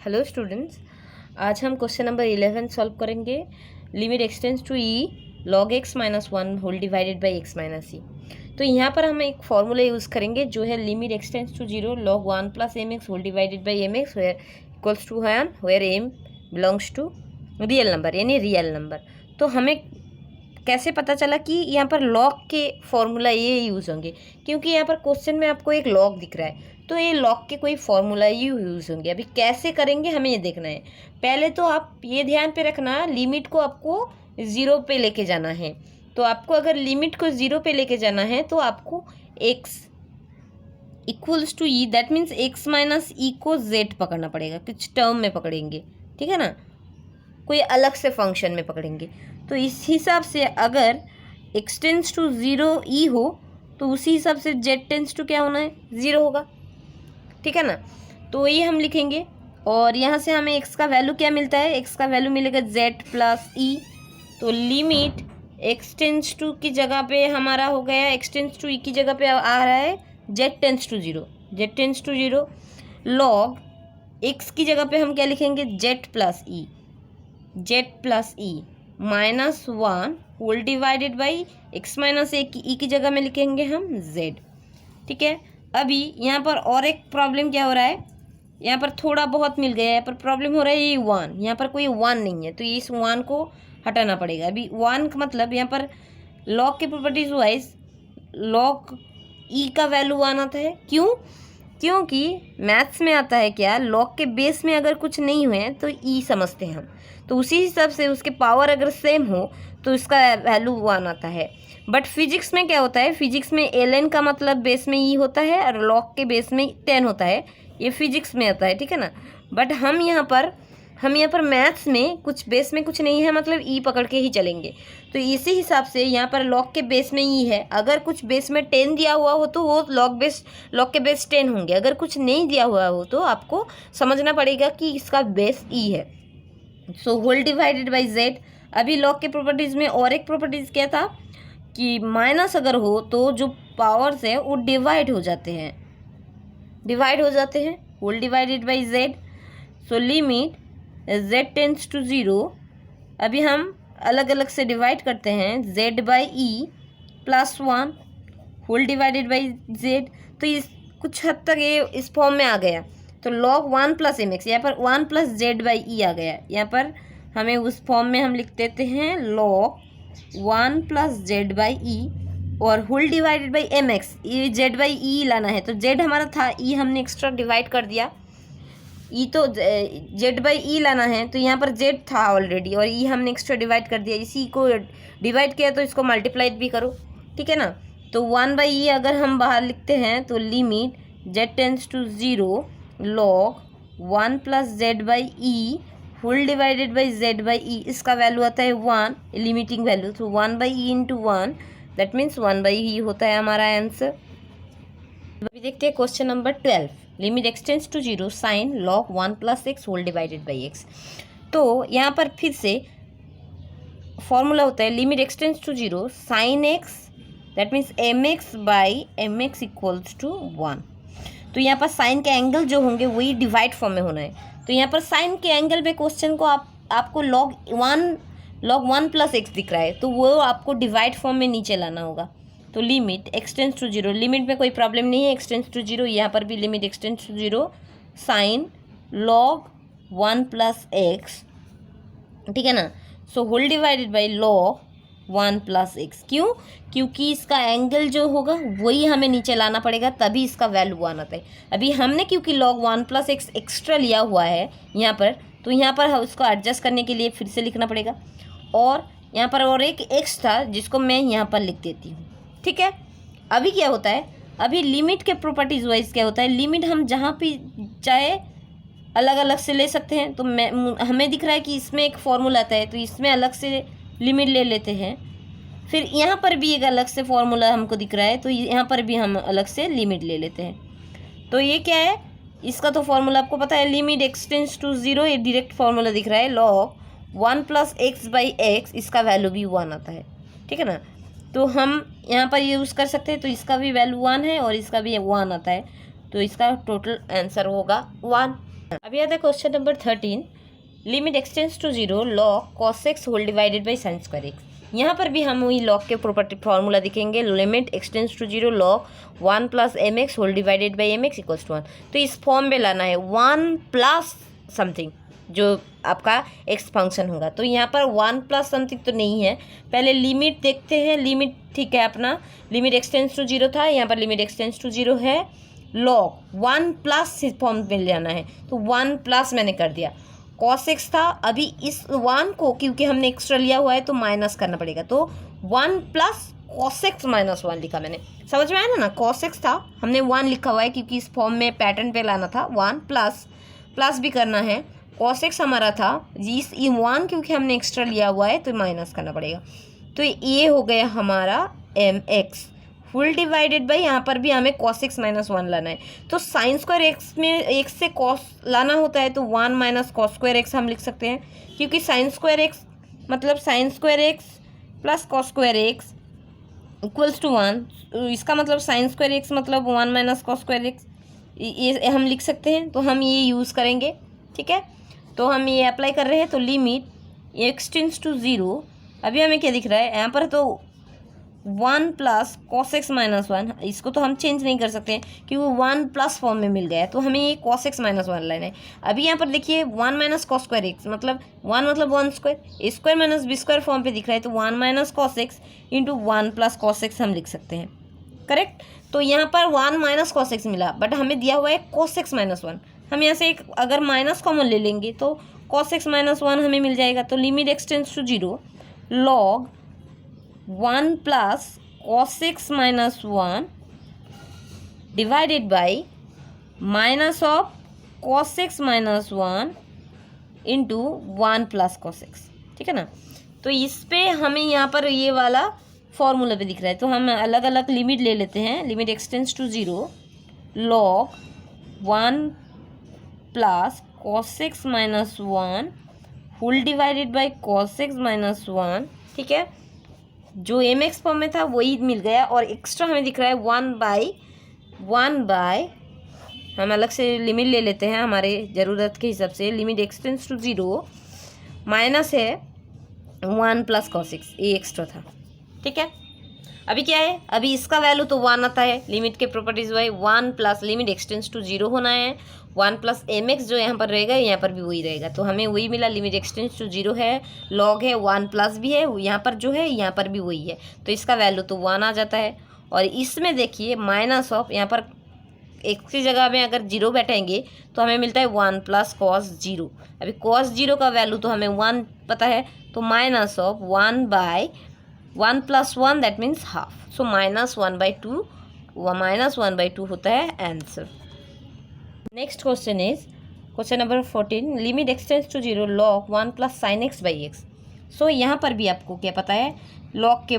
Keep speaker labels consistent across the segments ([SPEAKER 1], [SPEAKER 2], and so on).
[SPEAKER 1] Hello students, आज हम question number 11 solve करेंगे। Limit x tends to e log x minus one whole divided by x minus e. तो यहाँ पर हम एक फॉर्मूला यूज़ करेंगे जो है limit x tends to zero log one plus M X whole divided by M X where equals to one where M belongs to real number यानी real number. तो हमें कैसे पता चला कि यहाँ पर लॉग के फॉर्मूला ये यूज़ होंगे, क्योंकि यहाँ पर क्वेश्चन में आपको एक लॉग दिख रहा है तो ये लॉग के कोई फॉर्मूला ही यूज़ होंगे। अभी कैसे करेंगे हमें ये देखना है। पहले तो आप ये ध्यान पे रखना, लिमिट को आपको ज़ीरो पे लेके जाना है। तो आपको अगर लिमिट को ज़ीरो पे लेके जाना है तो आपको x equals to e, that means x minus e को z पकड़ना पड़ेगा, कुछ टर्म में पकड़ेंगे, ठीक है ना, कोई अलग से फंक्शन में पकड़ेंगे। तो इस हिसाब से अगर x टेंस टू ज़ीरो ई हो तो उसी हिसाब से z टेंस टू क्या होना है, ज़ीरो होगा, ठीक है ना। तो ये हम लिखेंगे और यहाँ से हमें x का वैल्यू क्या मिलता है, x का वैल्यू मिलेगा z प्लस ई। तो लिमिट x टेंस टू की जगह पे हमारा हो गया, x टेंस टू ई की जगह पे आ रहा है z tends to zero, z tends to zero log x की जगह पे हम क्या लिखेंगे, z plus e minus one whole divided by x minus e की जगह में लिखेंगे हम z, ठीक है। अभी यहाँ पर और एक प्रॉब्लम क्या हो रहा है, यहाँ पर थोड़ा बहुत मिल गया है, पर प्रॉब्लम हो रहा है ये वन, यहाँ पर कोई वन नहीं है तो इस वन को हटाना पड़ेगा। अभी वन का मतलब यहाँ पर लॉग के प्रॉपर्टीज वाइज लॉग ई का वैल्यू वन आता है। क्यों? क्योंकि मैथ्स में आता है क्या, लॉग के बेस में अगर कुछ नहीं हुए तो ई समझते हैं हम, तो उसी हिसाब से उसके पावर अगर सेम हो तो इसका वैल्यू वन आता है। बट फिजिक्स में क्या होता है, फिजिक्स में एल का मतलब बेस में ई होता है और लॉग के बेस में 10 होता है, ये फिजिक्स में आता है, ठीक है ना। बट हम यहाँ पर मैथ्स में कुछ बेस में कुछ नहीं है, मतलब ई पकड़ के ही चलेंगे। तो इसी हिसाब से यहाँ पर लॉग के बेस में ई है, अगर कुछ बेस में 10 दिया हुआ हो तो वो लॉग के बेस 10 होंगे, अगर कुछ नहीं दिया हुआ हो तो आपको समझना पड़ेगा कि इसका बेस ई है। So whole divided by Z. अभी लॉग के प्रॉपर्टीज़ में और एक प्रॉपर्टीज़ क्या था कि माइनस अगर हो तो जो पावर्स है वो डिवाइड हो जाते हैं, whole divided by Z. So limit z tends to zero, अभी हम अलग अलग से डिवाइड करते हैं, z by E plus one whole divided by Z. तो इस कुछ हद तक ये इस फॉर्म में आ गया। तो log one plus M X, यहाँ पर one plus Z by E आ गया। यहाँ पर हमें उस फॉर्म में हम लिख देते हैं log one plus Z by e और whole divided by M x, ये जेड बाई ई लाना है। तो जेड हमारा था, ई हमने एक्स्ट्रा डिवाइड कर दिया, ई तो जेड बाई ई लाना है, तो यहाँ पर जेड था ऑलरेडी और ई हमने एक्स्ट्रा डिवाइड कर दिया। इसी को डिवाइड किया तो इसको मल्टीप्लाइड भी करो, ठीक है ना। तो वन बाई ई अगर हम बाहर लिखते हैं तो limit z tends to zero log one plus Z by e whole divided by z by e, इसका वैल्यू आता है वन, लिमिटिंग वैल्यू। तो one by e into one, that means one by e होता है हमारा answer. अभी देखते हैं question number 12। Limit x tends to zero sine log one plus x whole divided by x. तो यहाँ पर फिर से फॉर्मूला होता है limit x tends to zero sine X, that means M x by M x equals to one. तो यहाँ पर साइन के एंगल जो होंगे वही डिवाइड फॉर्म में होना है। तो यहाँ पर साइन के एंगल पे क्वेश्चन को आपको लॉग वन प्लस एक्स दिख रहा है तो वो आपको डिवाइड फॉर्म में नीचे लाना होगा। तो limit x tends to zero, limit में कोई प्रॉब्लम नहीं है, एक्सटेंड्स टू जीरो, यहाँ पर भी limit x tends to zero sine log one plus X, ठीक है ना। So whole divided by log one plus X. क्यों? क्योंकि इसका एंगल जो होगा वही हमें नीचे लाना पड़ेगा, तभी इसका वैल्यू वन आता है। अभी हमने क्योंकि log one plus x extra लिया हुआ है यहाँ पर, तो यहाँ पर उसको एडजस्ट करने के लिए फिर से लिखना पड़ेगा। और यहाँ पर और एक एक्स था जिसको मैं यहाँ पर लिख देती हूँ, ठीक है। अभी क्या होता है, अभी लिमिट के प्रॉपर्टीज वाइज क्या होता है, लिमिट हम जहाँ भी चाहे अलग अलग से ले सकते हैं। तो हमें दिख रहा है कि इसमें एक फॉर्मूला आता है तो इसमें अलग से लिमिट ले लेते हैं, फिर यहाँ पर भी एक अलग से फॉर्मूला हमको दिख रहा है तो यहाँ पर भी हम अलग से लिमिट ले लेते हैं। तो ये क्या है, इसका तो फॉर्मूला आपको पता है, लिमिट एक्सटेंड्स टू ज़ीरो, ये डायरेक्ट फॉर्मूला दिख रहा है log one plus x by X, इसका वैल्यू भी वन आता है, ठीक है ना। तो हम यहाँ पर यूज़ कर सकते हैं, तो इसका भी वैल्यू वन है और इसका भी वन आता है, तो इसका टोटल आंसर होगा वन। अभी आता है question number 13, limit x tends to 0 log cos x whole divided by sine square X. यहाँ पर भी हम वही लॉग के प्रॉपर्टी फॉर्मूला दिखेंगे, limit x tends to 0 log 1 plus M X whole divided by M x equals to 1। तो इस form में लाना है 1 प्लस समथिंग जो आपका एक्स फंक्शन होगा। तो यहाँ पर 1 प्लस समथिंग तो नहीं है, पहले लिमिट देखते हैं। लिमिट ठीक है, अपना लिमिट एक्सटेंड्स टू 0 था, यहाँ पर लिमिट एक्सटेंड्स टू 0 है, लॉग 1 प्लस फॉर्म में जाना है, तो 1 प्लस मैंने कर दिया। कॉस एक्स था, अभी इस 1 को क्योंकि हमने एक्स्ट्रा लिया हुआ है तो माइनस करना पड़ेगा, तो 1 प्लस कॉस एक्स माइनस 1 लिखा मैंने। समझ में आया ना, कॉस एक्स था, हमने 1 लिखा हुआ है क्योंकि इस फॉर्म में पैटर्न पे लाना था। 1 प्लस भी करना है, कॉस एक्स हमारा था, इस 1 क्योंकि हमने एक्स्ट्रा लिया हुआ है तो माइनस करना पड़ेगा। तो ये हो गया हमारा M X full divided by, यहाँ पर भी हमें कॉस एक्स माइनस 1 लाना है। तो साइन स्क्वायर एक्स में एक्स से कॉस लाना होता है, तो 1 माइनस कॉस स्क्वायर एक्स हम लिख सकते हैं, क्योंकि साइन स्क्वायर एक्स मतलब sine square X plus cos square X equals to 1। इसका मतलब साइन स्क्वायर एक्स मतलब 1 माइनस कॉस स्क्वायर एक्स, ये हम लिख सकते हैं। तो हम ये यूज़ करेंगे, ठीक है। तो हम ये अप्लाई कर रहे हैं, तो लिमिट एक्सटेंड्स टू 0, अभी हमें क्या दिख रहा है यहाँ पर, तो 1 प्लस कॉस एक्स माइनस 1, इसको तो हम चेंज नहीं कर सकते क्योंकि 1 प्लस फॉर्म में मिल गया है, तो हमें ये कॉस एक्स माइनस 1 लाना है। अभी यहाँ पर देखिए 1 माइनस कॉस स्क्वायर एक्स मतलब 1 मतलब 1 square, square minus B square form पे दिख रहा है, तो 1 minus cos X into 1 plus cos X हम लिख सकते हैं, करेक्ट। तो यहाँ पर 1 माइनस कॉस एक्स मिला, बट हमें दिया हुआ है कॉस एक्स माइनस 1। हम यहाँ से एक अगर माइनस कॉमन ले लेंगे तो कॉस एक्स माइनस 1 हमें मिल जाएगा। तो limit x tends to 0 log 1 plus cos X minus 1 divided by minus of cos X minus 1 into 1 plus cos X, ठीक है ना। तो इस पे हमें यहाँ पर ये वाला फॉर्मूला पे दिख रहा है, तो हम अलग अलग लिमिट ले लेते हैं। Limit x tends to 0 log 1 plus cos X minus 1 full divided by cos X minus 1, ठीक है। जो एम एक्स फॉर्म में था वही मिल गया, और एक्स्ट्रा हमें दिख रहा है 1 बाई हम अलग से लिमिट ले लेते हैं हमारे ज़रूरत के हिसाब से। लिमिट एक्सटेंड्स टू 0 माइनस है 1 प्लस कॉस एक्स, ये एक्स्ट्रा था, ठीक है। अभी क्या है, अभी इसका वैल्यू तो 1 आता है, लिमिट के प्रॉपर्टीज वाई 1 प्लस लिमिट एक्सटेंड्स टू 0 होना है, 1 प्लस एम एक्स जो यहाँ पर रहेगा यहाँ पर भी वही रहेगा, तो हमें वही मिला। लिमिट एक्सटेंड्स टू 0 है, लॉग है, 1 प्लस भी है, यहाँ पर जो है यहाँ पर भी वही है, तो इसका वैल्यू तो 1 आ जाता है। और इसमें देखिए माइनस ऑफ, यहाँ पर एक्स की जगह में अगर 0 बैठेंगे तो हमें मिलता है 1 प्लस कॉस 0। अभी कॉस 0 का वैल्यू तो हमें 1 पता है, तो minus of 1 by 1 plus 1 that means half, so -1/2, -1/2 होता है answer. Next question is question number 14, limit x tends to 0 log 1 plus sine x by x. So यहाँ पर भी आपको क्या पता है, लॉग के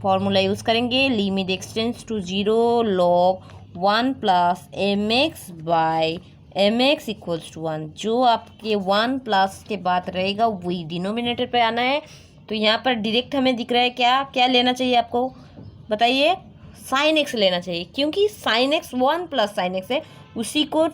[SPEAKER 1] फॉर्मूला यूज़ करेंगे। Limit x tends to 0 log 1 plus M x by M x equals to 1। जो आपके 1 प्लस के बाद रहेगा वही डिनोमिनेटर पे आना है। तो यहाँ पर डायरेक्ट हमें दिख रहा है क्या क्या लेना चाहिए आपको बताइए, साइन एक्स लेना चाहिए, क्योंकि sine X 1 plus sine X है, उसी को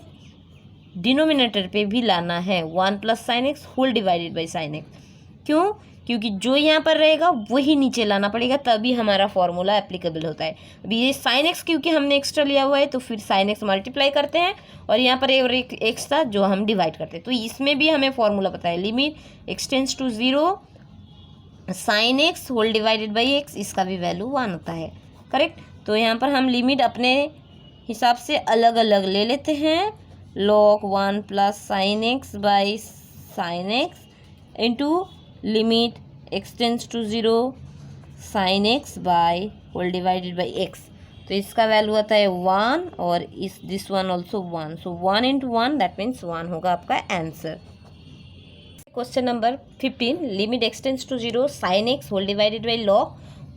[SPEAKER 1] डिनोमिनेटर पे भी लाना है, 1 plus sine x whole divided by sine X. क्यों, क्योंकि जो यहाँ पर रहेगा वही नीचे लाना पड़ेगा, तभी हमारा फॉर्मूला एप्लीकेबल होता है। अभी ये साइन एक्स क्योंकि हमने एक्स्ट्रा लिया हुआ है, तो फिर साइन एक्स मल्टीप्लाई करते हैं, और यहाँ पर एक एक्स था जो हम डिवाइड करते हैं। तो इसमें भी हमें फॉर्मूला पता है, limit x tends to 0 sine x whole divided by X, इसका भी वैल्यू 1 होता है, करेक्ट। तो यहाँ पर हम लिमिट अपने हिसाब से अलग अलग ले लेते हैं, log 1 plus sine x by sine x into limit x tends to 0 sine x by whole divided by x. तो इसका वैल्यू आता है 1, और this one also 1, so 1 into 1 that means 1 होगा आपका answer. Question number 15, limit x tends to 0 sine x whole divided by log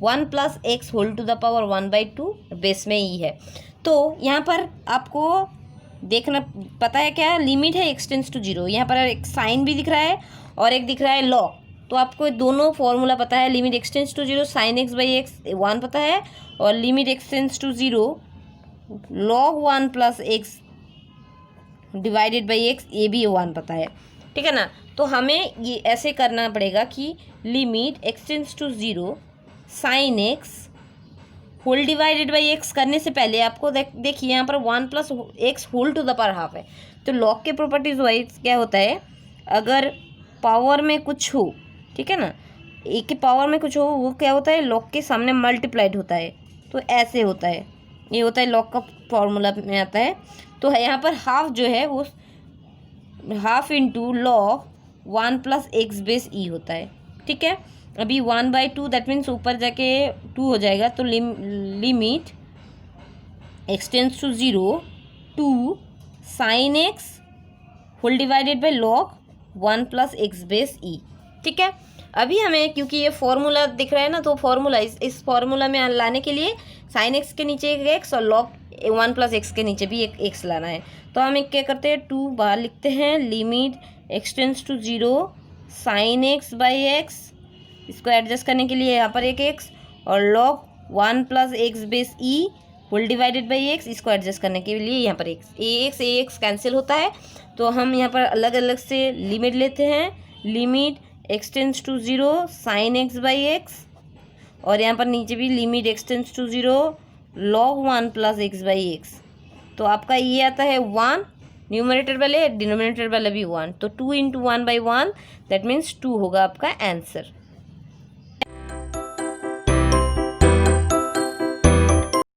[SPEAKER 1] 1 plus x whole to the power 1/2 base में e है। तो यहाँ पर आपको देखना पता है क्या, लिमिट है एक्सटेंड्स टू 0, यहाँ पर एक साइन भी दिख रहा है और एक दिख रहा है लॉग, तो आपको दोनों फॉर्मूला पता है। Limit x tends to 0 sine x by x 1 पता है, और limit x tends to 0 log 1 plus x divided by x, ये भी 1 पता है, ठीक है ना। तो हमें ये ऐसे करना पड़ेगा कि limit x tends to 0 sine x whole divided by x करने से पहले आपको देखिए यहाँ पर 1 plus x whole to the power half है। तो लॉग के प्रॉपर्टीज वाइज क्या होता है, अगर पावर में कुछ हो, ठीक है ना, एक के पावर में कुछ हो, वो क्या होता है, लॉग के सामने मल्टीप्लाइड होता है। तो ऐसे होता है, ये होता है लॉग का फॉर्मूला में आता है। तो यहाँ पर हाफ जो है वो half into log 1 plus x base e होता है, ठीक है। अभी 1/2 दैट मीन्स ऊपर जाके 2 हो जाएगा। तो limit x tends to 0 2 sine x whole divided by log 1 plus x base e, ठीक है। अभी हमें क्योंकि ये फॉर्मूला दिख रहा है ना, तो फॉर्मूला इस फॉर्मूला में लाने के लिए साइन एक्स के नीचे एक एक्स और लॉग 1 प्लस एक्स के नीचे भी एक एक्स लाना है। तो हम क्या करते हैं, 2 बाहर लिखते हैं, limit x tends to 0 sine x by x, इसको एडजस्ट करने के लिए यहाँ पर एक एक्स, और log 1 plus x base e whole divided by x, इसको एडजस्ट करने के लिए यहाँ पर एक्स कैंसिल होता है। तो हम यहाँ पर अलग अलग से लिमिट लेते हैं, limit x tends to 0 sine x by x, और यहाँ पर नीचे भी limit x tends to 0 log 1 plus x by x. तो आपका ये आता है 1, न्यूमरेटर वाले डिनोमिनेटर वाला भी 1, तो 2 × 1/1 दैट मीन्स 2 होगा आपका आंसर।